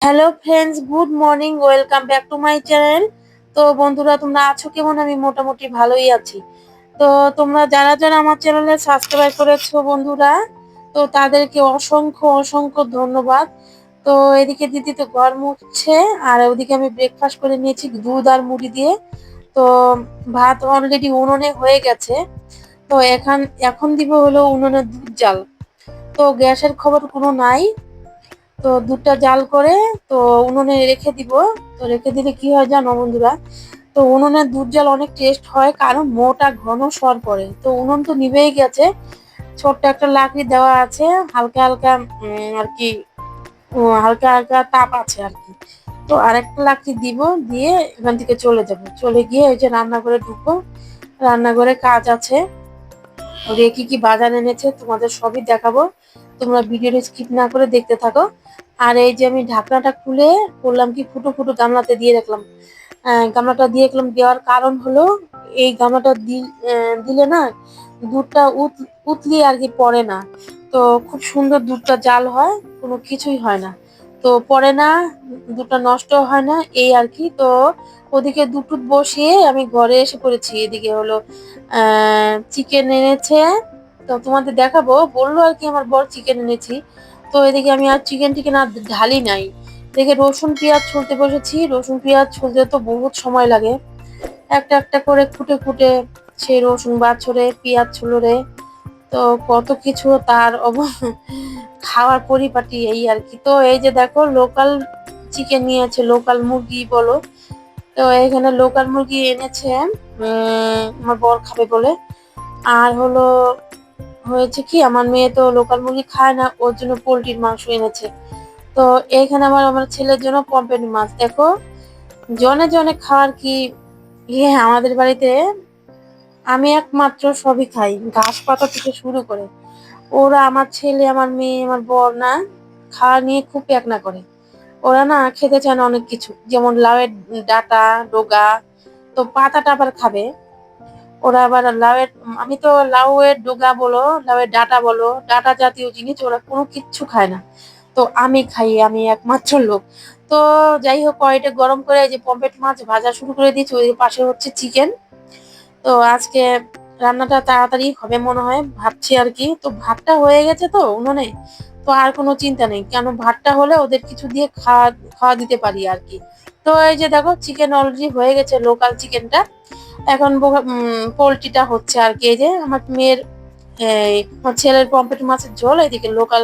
Hello friends, good morning, welcome back to my channel. তো বন্ধুরা, তোমরা আছো কেমন? আমি মোটামুটি ভালোই আছি। তো তোমরা যারা যারা আমার চ্যানেলে সাবস্ক্রাইব করেছো বন্ধুরা, তো তাদেরকে অসংখ্য অসংখ্য ধন্যবাদ। তো এদিকে দিদি তো ঘর মুছছে, আর ওদিকে আমি ব্রেকফাস্ট করে নিয়েছি দুধ আর মুড়ি দিয়ে। তো ভাত অলরেডি উনুনে হয়ে গেছে। তো এখন এখন দিব হলো উনুনে দুধ জাল। তো গ্যাসের খবর কোনো নাই। তো দুধটা জাল করে তো উনুনে রেখে দিব। তো রেখে দিলে কি হয় জানো বন্ধুরা, তো উনুনের দুধ জাল অনেক টেস্ট হয়, কারণ মোটা ঘন সর পড়ে। তো উনুন তো নিভেই গেছে, ছোট্ট একটা লাকড়ি দেওয়া আছে, হালকা হালকা আর কি হালকা হালকা তাপ আছে আর কি। তো আরেকটা লাকড়ি দিব, দিয়ে এখান থেকে চলে যাব, চলে গিয়ে এই যে রান্নাঘরে ঢুকবো। রান্নাঘরে কাজ আছে, ওরে কি কি বাজার এনেছে তোমাদের সবই দেখাবো। তোমরা ভিডিওটা স্কিপ না করে দেখতে থাকো। আর এই যে আমি ঢাকনাটা খুলে করলাম কি, ফুটো ফুটো গামলাতে দিয়ে রাখলাম। গামলাটা দিয়ে রাখলাম, দেওয়ার কারণ হলো এই গামলাটা দিলে না দুধটা উতলি আর কি পড়ে না। তো খুব সুন্দর দুধটা জাল হয়, কোনো কিছুই হয় না, তো পড়ে না, দুধটা নষ্ট হয় না এই আর কি। তো ওদিকে দুধ টুধ বসিয়ে আমি ঘরে এসে পড়েছি। এদিকে হলো চিকেন এনেছে, তো তোমাদের দেখাবো বললো আর কি আমার বর চিকেন এনেছি। তো এদিকে আমি আর চিকেন টিকেন আর ঢালি নাই, দেখে রসুন পেঁয়াজ ছুলতে বসেছি। রসুন পেঁয়াজ ছুলতে তো বহুত সময় লাগে, একটা একটা করে খুঁটে খুঁটে সেই রসুন বাছরে পেঁয়াজ ছুলরে, তো কত কিছু তার খাওয়ার পরিপাটি এই আর কি। তো এই যে দেখো লোকাল চিকেন নিয়েছে, লোকাল মুরগি বলো। তো এখানে লোকাল মুরগি এনেছে আমার বর খাবে বলে। আর হলো হয়েছে কি, আমার মেয়ে তো লোকাল মুরগি খায় না, ওর জন্য পোল্ট্রির মাংস এনেছে। তো এইখানে আমার আমার ছেলের জন্য পমফ্রেট মাছ। দেখো জনে জনে খাওয়ার কি ইয়ে আমাদের বাড়িতে। আমি একমাত্র সবই খাই, ঘাস পাতা থেকে শুরু করে। ওরা আমার ছেলে আমার মেয়ে আমার বর না, খাওয়া নিয়ে খুব একনা করে। ওরা না খেতে চায় না অনেক কিছু, যেমন লাউয়ের ডাটা ডোগা, তো পাতাটা আবার খাবে। ওরা আবার লাউয়ের, আমি তো লাউয়ের ডোগা বলো লাউয়ের ডাটা বলো, ডাটা জাতীয় জিনিস ওরা কোনো কিচ্ছু খায় না। তো আমি খাই, আমি একমাত্র লোক। তো যাই হোক, কড়াইটা গরম করে এই যে পমফ্রেট মাছ ভাজা শুরু করে দিয়েছি, ওই পাশে হচ্ছে চিকেন। তো আজকে রান্নাটা তাড়াতাড়ি হবে মনে হয় ভাবছি আর কি। তো ভাতটা হয়ে গেছে তো উনুনে, তো আর কোনো চিন্তা নেই, কেন ভাতটা হলে ওদের কিছু দিয়ে খাওয়া খাওয়া দিতে পারি আর কি। তো এই যে দেখো চিকেন অলরেডি হয়ে গেছে, লোকাল চিকেনটা। এখন পোলট্রিটা হচ্ছে আর কি। এই যে আমার মেয়ের আমার ছেলের পমফ্রেট মাছের ঝোল, এদিকে লোকাল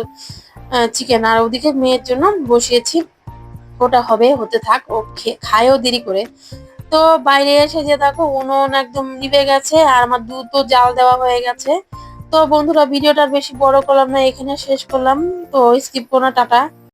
চিকেন, আর ওদিকে মেয়ের জন্য বসিয়েছি। ওটা হবে, হতে থাক, ও খায়ও দেরি করে। তো বাইরে এসে যে দেখো উনুন একদম নিভে গেছে, আর আমার দুধ তো জাল দেওয়া হয়ে গেছে। তো বন্ধুরা, ভিডিওটা বেশি বড় করলাম না, এখানে শেষ করলাম। তো স্কিপ করো না, টাটা।